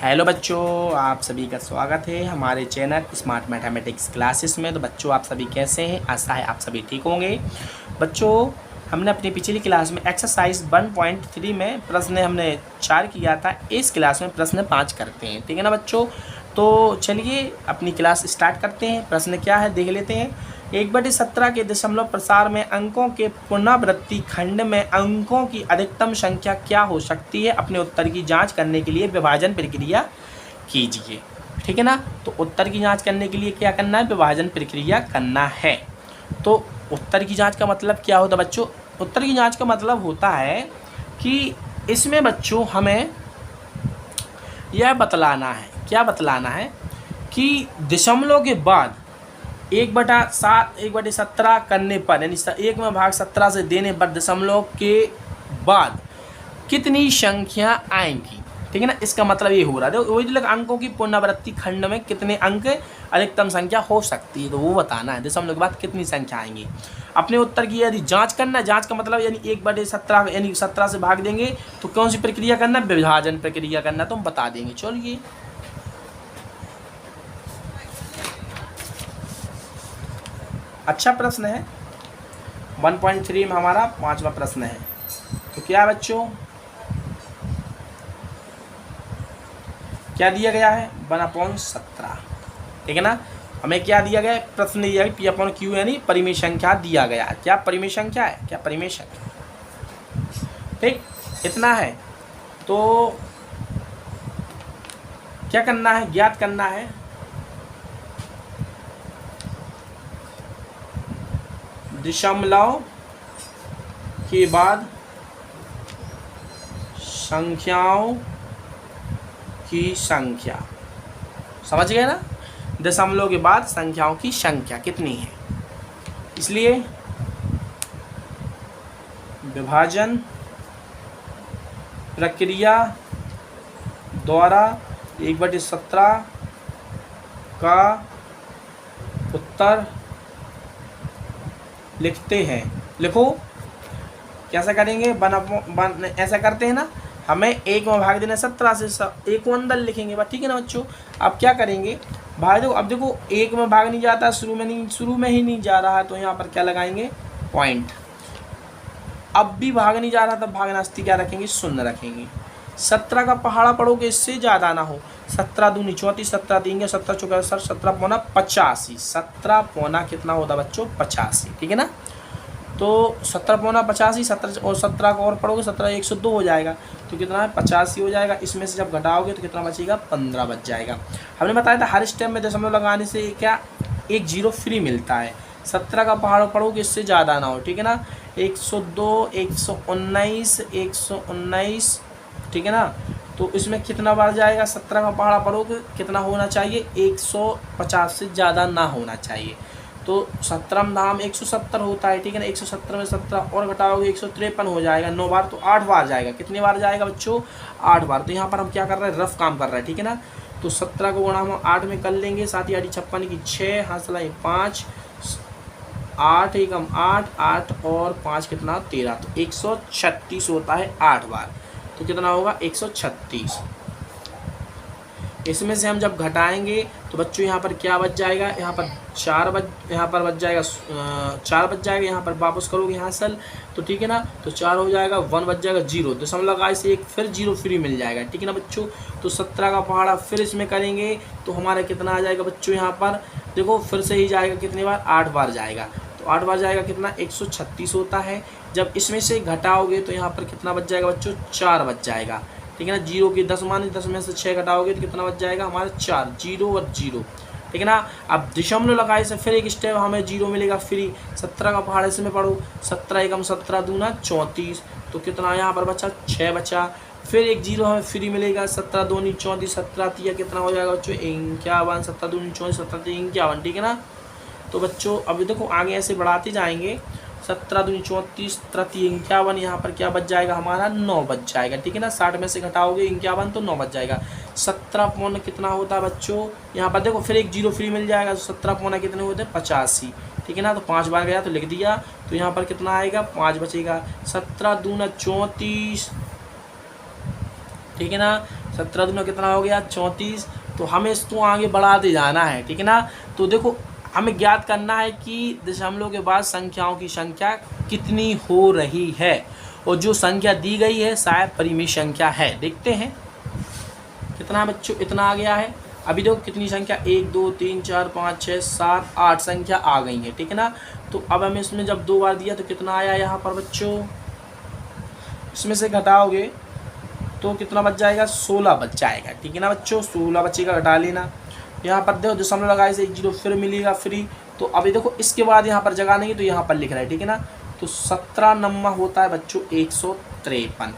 Hello बच्चों, आप सभी का स्वागत है हमारे चैनल स्मार्ट मैथमेटिक्स क्लासेस में। तो बच्चों, आप सभी कैसे हैं? आशा है आप सभी ठीक होंगे। बच्चों, हमने अपनी पिछली क्लास में एक्सरसाइज 1.3 में प्रश्न हमने 4 किया था। इस क्लास में प्रश्न 5 करते हैं, ठीक है ना बच्चों। तो चलिए अपनी क्लास स्टार्ट करते हैं। प्रश्न क्या है देख लेते हैं। 1/17 के दशमलव प्रसार में अंकों के पुनरावृत्ति खंड में अंकों की अधिकतम संख्या क्या हो सकती है? अपने उत्तर की जांच करने के लिए विभाजन प्रक्रिया कीजिए, ठीक है ना। तो उत्तर की जांच करने के लिए क्या करना है? विभाजन प्रक्रिया करना है। तो उत्तर की जांच का मतलब क्या होता है बच्चों? उत्तर की जांच का मतलब होता है कि इसमें बच्चों हमें यह बतलाना है, क्या बतलाना है कि दशमलव के बाद 1/17 करने पर, यानी 1/17 से देने पर दशमलव के बाद कितनी संख्या आएंगी, ठीक है ना। इसका मतलब ये हो रहा है, वही अंकों की पुनरावृत्ति खंड में कितने अंक अधिकतम संख्या हो सकती है, तो वो बताना है दशमलव के बाद कितनी संख्या आएंगी। अपने उत्तर की यदि जांच करना है, जांच का मतलब यानी 1/17 यानी 17 से भाग देंगे तो कौन सी प्रक्रिया करना है? विभाजन प्रक्रिया करना, तो हम बता देंगे। चलिए अच्छा प्रश्न है, 1.3 में हमारा 5वां प्रश्न है। तो क्या बच्चों, क्या दिया गया है? 1/17, ठीक है ना। हमें क्या दिया गया है? प्रश्न दिया गया P/Q यानी परिमेय संख्या दिया गया है। क्या परिमेय संख्या है? क्या परिमेय संख्या, ठीक, इतना है। तो क्या करना है? ज्ञात करना है दशमलव के बाद संख्याओं की संख्या। समझ गए ना? दशमलव के बाद संख्याओं की संख्या कितनी है। इसलिए विभाजन प्रक्रिया द्वारा 1/17 का उत्तर लिखते हैं। लिखो, कैसा करेंगे? ऐसा करते हैं ना, हमें 1 में भाग देना 17 से, 1 को अंदर लिखेंगे बस, ठीक है ना बच्चों। अब क्या करेंगे? भाग दो। अब देखो 1 में भाग नहीं जाता, शुरू में ही नहीं जा रहा है, तो यहाँ पर क्या लगाएंगे? पॉइंट। अब भी भाग नहीं जा रहा, तब भागनास्ती क्या रखेंगे? 0 रखेंगे। 17 का पहाड़ा पढ़ोगे, इससे ज़्यादा ना हो। 17 दूनी 34, 17 देंगे 17 चौका 17 पौना 85, 17 पौना कितना होता बच्चों? 85, ठीक है ना। तो 17 पौना 85, 17 और 17 को और पढ़ोगे 17 102 हो जाएगा, तो कितना है? 85 हो जाएगा। इसमें से जब घटाओगे तो कितना बचेगा? 15 बच जाएगा। हमने बताया था हर स्टेप में दशमलव लगाने से क्या एक जीरो फ्री मिलता है। 17 का पहाड़ पढ़ोगे, इससे ज़्यादा ना हो, ठीक है ना। 102, 119, 119, ठीक है ना। तो इसमें कितना बार जाएगा? 17 का पहाड़ा पढ़ोगे कितना होना चाहिए? 150 से ज़्यादा ना होना चाहिए। तो 17 धाम 170 होता है, ठीक है ना। 170 में 17 और घटाओगे 153 हो जाएगा। 9 बार तो 8 बार जाएगा। कितनी बार जाएगा बच्चों? 8 बार। तो यहाँ पर हम क्या कर रहे हैं? रफ काम कर रहे हैं, ठीक है ना। तो 17 को गुणा हम 8 में कर लेंगे, साथ ही 56 की 6, हाथ चलाए 5, 8 एकम 8, 8 और 5 कितना? 13। तो 136 होता है 8 बार, तो कितना होगा? 136। इसमें से हम जब घटाएंगे तो बच्चों यहाँ पर क्या बच जाएगा? यहाँ पर 4 बच जाएगा, 4 बच जाएगा। यहाँ पर वापस करोगे यहाँ सल, तो ठीक है ना। तो 4 हो जाएगा, 1 बच जाएगा, 0 दशमलव लगाए से एक फिर 0 फ्री मिल जाएगा, ठीक है ना बच्चों। तो 17 का पहाड़ा फिर इसमें करेंगे तो हमारा कितना आ जाएगा बच्चों? यहाँ पर देखो फिर से ही जाएगा, कितनी बार? 8 बार जाएगा। तो 8 बार जाएगा, कितना? 136 होता है। जब इसमें से घटाओगे तो यहाँ पर कितना बच जाएगा बच्चों? 4 बच जाएगा, ठीक है ना। 0 की 10 माने, 10 में से 6 घटाओगे तो कितना बच जाएगा हमारा? 4, 0 और 0, ठीक है ना। अब दशमलव लगाए से फिर एक स्टेप हमें 0 मिलेगा फ्री। 17 का पहाड़ इसमें पढ़ो, 17 एकम 17 दूना 34, तो कितना यहाँ पर बचा? 6 बचा। फिर एक 0 हमें फ्री मिलेगा। 17 दूनी 34, 17 तिया कितना हो जाएगा बच्चों? 51, 17 दूनी 34, 17 51, ठीक है ना। तो बच्चों अभी देखो आगे ऐसे बढ़ाते जाएंगे। 17 दूनी 34, 17 51, यहाँ पर क्या बच जाएगा हमारा? 9 बच जाएगा, ठीक है ना। 60 में से घटाओगे 51 तो 9 बच जाएगा। 17 पौना कितना होता है बच्चों? यहाँ पर देखो फिर एक 0 फ्री मिल जाएगा। 17 पौना कितने होते हैं? 85, ठीक है ना। तो 5 बार गया तो लिख दिया, तो यहाँ पर कितना आएगा? 5 बचेगा। 17 दूना 34, ठीक है ना। 17 दूना कितना हो गया 34। तो हमें इसको आगे बढ़ाते जाना है, ठीक है ना। तो देखो हमें ज्ञात करना है कि दशमलव के बाद संख्याओं की संख्या कितनी हो रही है, और जो संख्या दी गई है शायद परिमेय संख्या है। देखते हैं कितना बच्चों, इतना आ गया है। अभी देखो कितनी संख्या 1 2 3 4 5 6 7 8 संख्या आ गई है, ठीक है ना। तो अब हमें इसमें जब 2 बार दिया तो कितना आया यहाँ पर बच्चों, इसमें से घटाओगे तो कितना बच जाएगा 16 बच जाएगा, ठीक है ना बच्चों। 16 बचेगा, घटा लेना। यहाँ पर देखो दशमलव लगाए से 1 0 फिर मिलेगा फ्री। तो अभी देखो इसके बाद यहाँ पर जगह नहीं तो यहाँ पर लिख रहा है, ठीक है ना। तो 17 नंबर होता है बच्चों 153।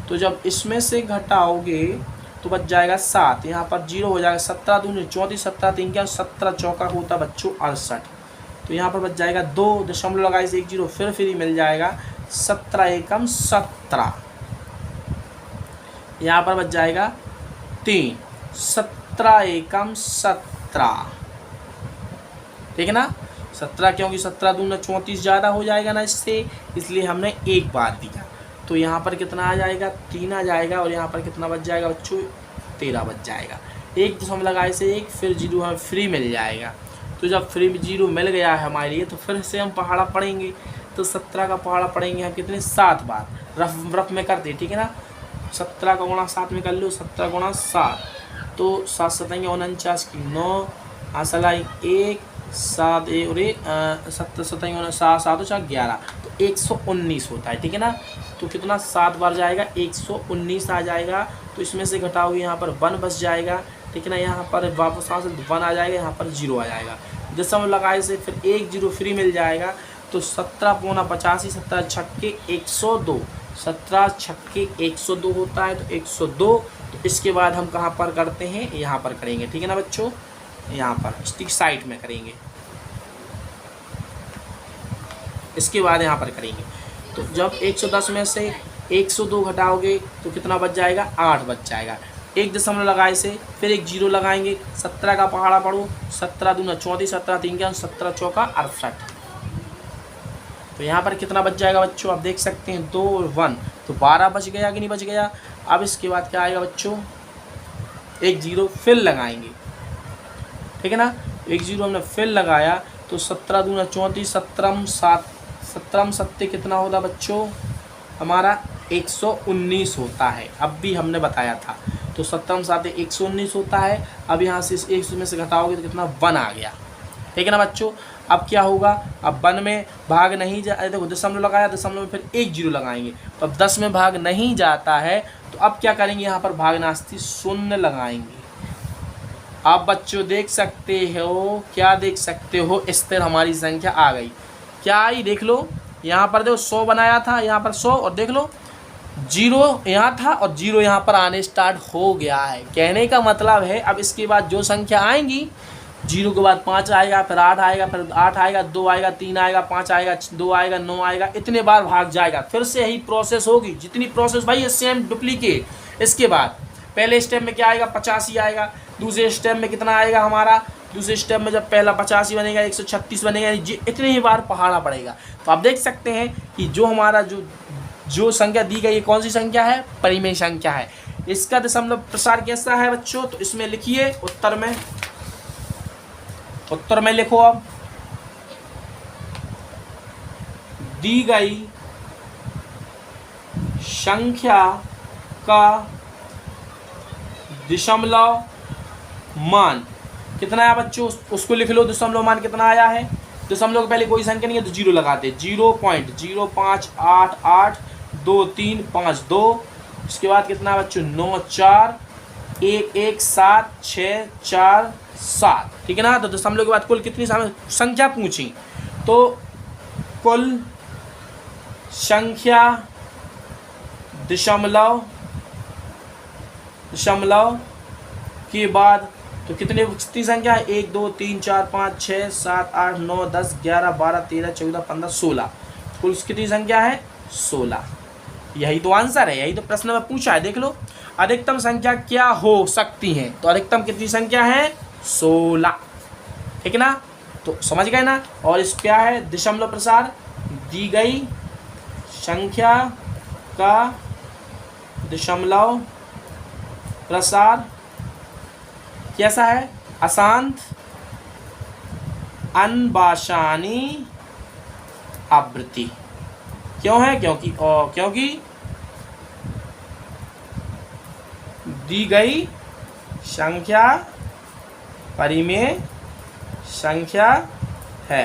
तो जब इसमें से घटाओगे तो बच जाएगा 7, यहाँ पर 0 हो जाएगा। 17 दूनी 34, 17 3 क्या 17 चौका होता बच्चों 68। तो यहाँ पर बच जाएगा 2, दशमलव लगाए से 1 0 फिर फ्री मिल जाएगा। 17 एकम 17, यहाँ पर बच जाएगा 3, 17 एकम 17, ठीक है ना। 17 क्योंकि 17 दूना 34 ज़्यादा हो जाएगा ना इससे, इसलिए हमने एक बार दिया। तो यहाँ पर कितना आ जाएगा 3 आ जाएगा, और यहाँ पर कितना बच जाएगा बच्चों 13 बच जाएगा। एक दशमलव लगाए से 1 फिर 0 हमें फ्री मिल जाएगा। तो जब फ्री 0 मिल गया है हमारे लिए, तो फिर से हम पहाड़ा पढ़ेंगे। तो 17 का पहाड़ा पढ़ेंगे हम कितने 7 बार, रफ में करते, ठीक है ना। 17 का गुणा 7 में कर लो, 17 गुणा 7 तो 7 7 49 की 9 आसलाई 1 7 और 7 7 7 7 4 11, तो 119 होता है, ठीक है ना। तो कितना 7 बार जाएगा 119 आ जाएगा। तो इसमें से घटाओगे यहाँ पर 1 बच जाएगा, ठीक है ना। यहाँ पर वापस आ से 1 आ जाएगा, यहाँ पर 0 आ जाएगा। दशमलव लगाए से फिर 1 0 फ्री मिल जाएगा। तो 17 पौना 85, 17 छक्के 102, 17 छक्के 102 होता है, तो 102। तो इसके बाद हम कहाँ पर करते हैं, यहाँ पर करेंगे, ठीक है ना बच्चों। यहाँ पर स्टिक साइड में करेंगे, इसके बाद यहाँ पर करेंगे। तो जब 110 में से 102 घटाओगे तो कितना बच जाएगा 8 बच जाएगा। एक दशमलव लगाए से फिर एक 0 लगाएंगे। 17 का पहाड़ा पढ़ो, 17 दूना 34, 17 3 क्या 17 चौका 68। तो यहाँ पर कितना बच जाएगा बच्चों, आप देख सकते हैं 2 और 1, तो 12 बच गया कि नहीं बच गया। अब इसके बाद क्या आएगा बच्चों, एक 0 फिर लगाएंगे, ठीक है ना। एक 0 हमने फिर लगाया तो 17 दूना 34, 17 7 कितना होता बच्चों हमारा 119 होता है। अब भी हमने बताया था। तो 17 7 119 होता है। अब यहाँ से इस 1 में से घटाओगे तो कितना 1 आ गया, ठीक है ना बच्चों। अब क्या होगा, अब 1 में भाग नहीं जा, देखो दशमलव लगाया, दशमलव में फिर एक 0 लगाएंगे। तो अब 10 में भाग नहीं जाता है, तो अब क्या करेंगे, यहाँ पर भाग नास्ती 0 लगाएंगे। आप बच्चों देख सकते हो, क्या देख सकते हो, स्थिर हमारी संख्या आ गई। क्या आई देख लो, यहाँ पर देखो 100 बनाया था, यहाँ पर 100, और देख लो 0 यहाँ था और 0 यहाँ पर आने स्टार्ट हो गया है। कहने का मतलब है अब इसके बाद जो संख्या आएंगी, 0 के बाद 5 आएगा, फिर 8 आएगा, फिर 8 आएगा, 2 आएगा, 3 आएगा, 5 आएगा, 2 आएगा, 9 आएगा, इतने बार भाग जाएगा। फिर से यही प्रोसेस होगी, जितनी प्रोसेस भाई ये सेम डुप्लीकेट। इसके बाद पहले स्टेप में क्या आएगा 85 आएगा, दूसरे स्टेप में कितना आएगा हमारा, दूसरे स्टेप में जब पहला 85 बनेगा 136 बनेगा, इतने ही बार पहाड़ा पड़ेगा। तो आप देख सकते हैं कि जो हमारा जो संख्या दी गई है कौन सी संख्या है, परिमेय संख्या है। इसका दशमलव प्रसार कैसा है बच्चों, तो इसमें लिखिए उत्तर में लिखो। अब दी गई संख्या का दशमलव मान कितना है बच्चों, उसको लिख लो। दशमलव मान कितना आया है, दशमलव के पहले कोई संख्या नहीं है तो 0 लगाते, 0.05882352। इसके बाद कितना बच्चों 9 4 1 1 7 6 4 7, ठीक है ना। तो दशमलव के बाद कुल कितनी संख्या पूछी, तो कुल संख्या दशमलव के बाद तो कितनी संख्या है 1 2 3 4 5 6 7 8 9 10 11 12 13 14 15 16, कुल कितनी संख्या है 16। यही तो आंसर है, यही तो प्रश्न में पूछा है। देख लो अधिकतम संख्या क्या हो सकती है, तो अधिकतम कितनी संख्या है 16, ठीक है ना। तो समझ गए ना। और इस क्या है दशमलव प्रसार, दी गई संख्या का दशमलव प्रसार कैसा है? अशांत अनबाशानी आवृत्ति। क्यों है? क्योंकि दी गई संख्या परिमेय संख्या है,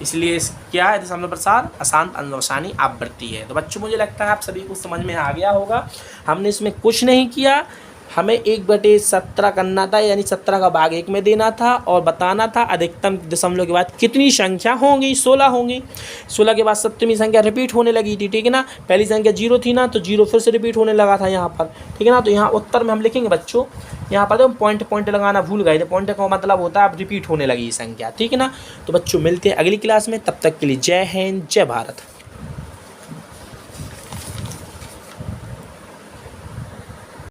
इसलिए क्या है? दशमलव प्रसार अशांत अनबाशानी आवृत्ति है। तो बच्चों मुझे लगता है आप सभी को समझ में आ गया होगा। हमने इसमें कुछ नहीं किया, हमें 1/17 करना था, यानी 17 का भाग 1 में देना था और बताना था अधिकतम दशमलव के बाद कितनी संख्या होंगी, 16 होंगी। 16 के बाद 7वीं संख्या रिपीट होने लगी थी, ठीक है ना। पहली संख्या 0 थी ना, तो 0 फिर से रिपीट होने लगा था यहाँ पर, ठीक है ना। तो यहाँ उत्तर में हम लिखेंगे बच्चों, यहाँ पर तो हम पॉइंट लगाना भूल गए थे। पॉइंट का मतलब होता है अब रिपीट होने लगी संख्या, ठीक है ना। तो बच्चों मिलते हैं अगली क्लास में, तब तक के लिए जय हिंद जय भारत।